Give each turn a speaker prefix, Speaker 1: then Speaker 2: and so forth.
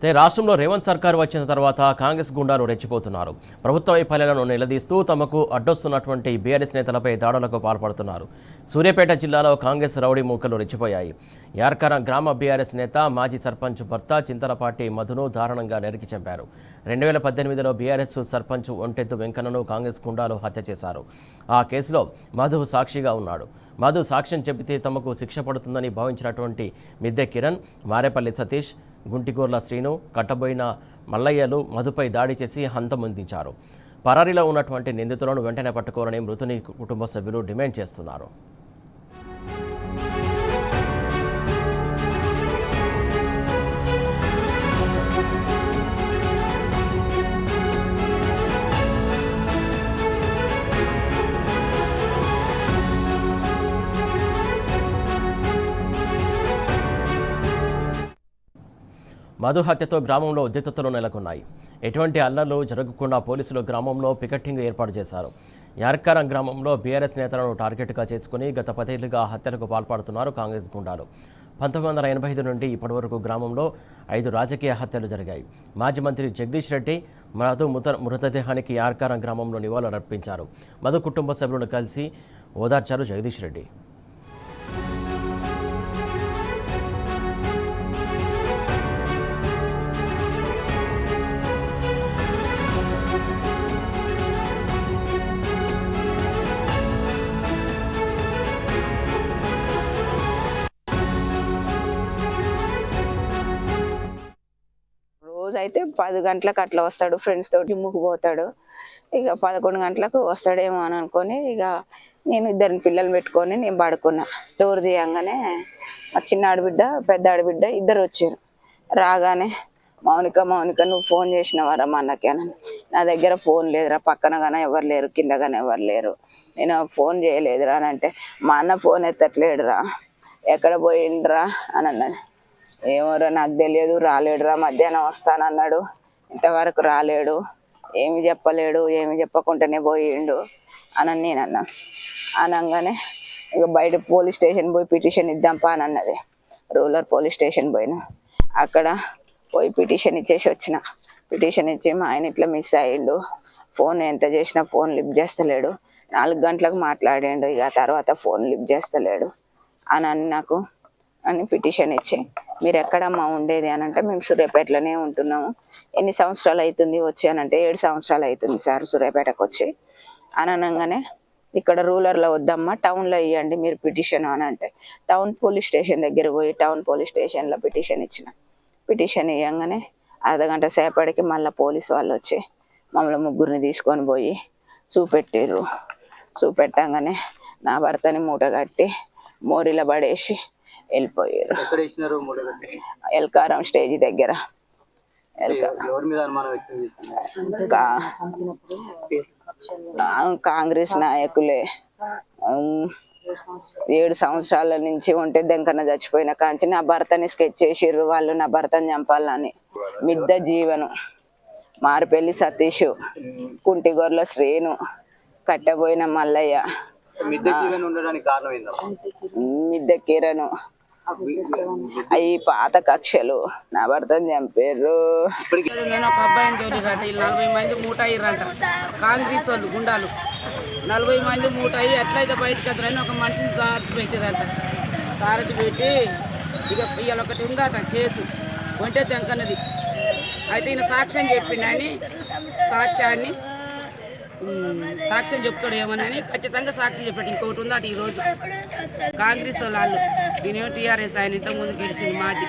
Speaker 1: రాష్ట్రంలో రేవంత్ సర్కార్ వచ్చిన తర్వాత కాంగ్రెస్ గుండాలు రెచ్చిపోతున్నారు. ప్రభుత్వ వైఫల్యాలను నిలదీస్తూ తమకు అడ్డొస్తున్నటువంటి బీఆర్ఎస్ నేతలపై దాడులకు పాల్పడుతున్నారు. సూర్యాపేట జిల్లాలో కాంగ్రెస్ రౌడీ మూకలు రెచ్చిపోయాయి. యార్కరం గ్రామ బీఆర్ఎస్ నేత మాజీ సర్పంచ్ భర్త చింతలపాటి మధును దారుణంగా నరికి చంపారు. 2018లో బీఆర్ఎస్ సర్పంచ్ ఒంటెత్తు వెంకన్నను కాంగ్రెస్ గుండాలు హత్య చేశారు. ఆ కేసులో మధు సాక్షిగా ఉన్నాడు. మధు సాక్ష్యం చెబితే తమకు శిక్ష పడుతుందని భావించినటువంటి మిద్దె కిరణ్, మారేపల్లి సతీష్, గుంటిగోర్ల శ్రీను, కట్టబోయిన మల్లయ్యలు మధుపై దాడి చేసి హంతమొందించారు. పరారీలో ఉన్నటువంటి నిందితులను వెంటనే పట్టుకోవాలని మృతుని కుటుంబ సభ్యులు డిమాండ్ చేస్తున్నారు. మధు హత్యతో గ్రామంలో ఉద్రిక్తతలు నెలకొన్నాయి. ఎటువంటి అల్లర్లు జరగకుండా పోలీసులు గ్రామంలో పికెటింగ్ ఏర్పాటు చేశారు. యార్కరం గ్రామంలో బీఆర్ఎస్ నేతలను టార్గెట్గా చేసుకుని గత 10 ఏళ్లుగా హత్యలకు పాల్పడుతున్నారు కాంగ్రెస్ గుండాలు. 1985 నుండి ఇప్పటివరకు గ్రామంలో 5 రాజకీయ హత్యలు జరిగాయి. మాజీ మంత్రి జగదీష్ రెడ్డి మధు మృతదేహానికి యార్కరం గ్రామంలో నివాళులు అర్పించారు. మధు కుటుంబ సభ్యులను కలిసి ఓదార్చారు జగదీష్ రెడ్డి.
Speaker 2: అయితే 10 గంటలకు అట్లా వస్తాడు, ఫ్రెండ్స్ తోటి జిమ్ముకు పోతాడు. ఇక 11 గంటలకు వస్తాడేమో అని అనుకొని ఇక నేను 2 పిల్లలు పెట్టుకొని నేను పడుకున్నా. డోర్ తీయంగానే మా చిన్న ఆడబిడ్డ పెద్ద ఆడబిడ్డ ఇద్దరు వచ్చారు. రాగానే మౌనిక నువ్వు ఫోన్ చేసినవారా మా అన్నకి అని. నా దగ్గర ఫోన్ లేదురా, పక్కన కానీ ఎవరు లేరు, కింద కానీ ఎవరు లేరు, నేను ఫోన్ చేయలేదురా అని అంటే, మా అన్న ఫోన్ ఎత్తట్లేడురా, ఎక్కడ పోయిండ్రా అని అన్నది. ఏమోరా నాకు తెలియదు, రాలేడురా, మధ్యాహ్నం వస్తానన్నాడు, ఇంతవరకు రాలేడు, ఏమి చెప్పలేడు, ఏమి చెప్పకుండానే పోయిండు అని నేను అన్నా. అనగానే ఇక బయట పోలీస్ స్టేషన్ పోయి పిటిషన్ ఇద్దాంపా అని అన్నది. రూరల్ పోలీస్ స్టేషన్ పోయినా, అక్కడ పోయి పిటిషన్ ఇచ్చేసి వచ్చిన. పిటిషన్ ఇచ్చి మా ఆయన ఇట్లా మిస్ అయ్యిండు, ఫోన్ ఎంత చేసినా ఫోన్ లిఫ్ట్ చేస్తలేడు, 4 గంటలకు మాట్లాడిండు, ఇక తర్వాత ఫోన్ లిఫ్ట్ చేస్తలేడు అని నాకు అని పిటిషన్ ఇచ్చి, మీరు ఎక్కడమ్మా ఉండేది అని అంటే, మేము సూర్యాపేటలోనే ఉంటున్నాము, ఎన్ని సంవత్సరాలు అవుతుంది వచ్చి అని అంటే, 7 సంవత్సరాలు అవుతుంది సార్ సూర్యాపేటకు వచ్చి అని అనగానే, ఇక్కడ రూరల్లో వద్దమ్మా టౌన్లో ఇవ్వండి మీరు పిటిషన్ అని అంటే, టౌన్ పోలీస్ స్టేషన్ దగ్గర పోయి టౌన్ పోలీస్ స్టేషన్లో పిటిషన్ ఇచ్చిన. పిటిషన్ ఇవ్వగానే అర్ధగంట సేపటికి మళ్ళీ పోలీస్ వాళ్ళు వచ్చి మమ్మల్ని ముగ్గురిని తీసుకొని పోయి చూపెట్టారు. చూపెట్టగానే నా భర్తని మూట కట్టి మోరిలో పడేసి వెళ్ళిపోయారు. ఎల్కారం స్టేజ్ దగ్గర. కాంగ్రెస్ నాయకులే 7 సంవత్సరాల నుంచి ఉంటే దెంకన చచ్చిపోయిన కాంచి నా భర్తని స్కెచ్ చేసిర్రు వాళ్ళు, నా భర్తని చంపాలని. మిద్దె జీవను, మారిపల్లి సతీష్, కుంటిగొర్ల శ్రీను, కట్టబోయిన మల్లయ్య, మిద్దె కిరణ్, అవి పాత కక్షలు, నా భర్తని చంపారు.
Speaker 3: నేను ఒక అబ్బాయిని తోలిరట, 40 మంది మూట అయ్యారంట కాంగ్రెస్ వాళ్ళు గుండాలు. 40 మంది మూట అయ్యి ఎట్లయితే బయటకు వద్దరని ఒక మనిషిని సారథి పెట్టారట. సారథి పెట్టి ఇక ఇవాళ ఒకటి ఉందట కేసు, ఒంటే తెంకన్నది. అయితే ఈయన సాక్ష్యం చెప్పిండని సాక్ష్యం చెప్తాడు ఏమోనని ఖచ్చితంగా సాక్ష్యం చెప్పాడు. ఇంకొకటి ఉందట ఈరోజు కాంగ్రెస్ వాళ్ళు, ఈయనేమో టీఆర్ఎస్, ఆయన ఇంతకుముందు గెలిచింది మాజీ.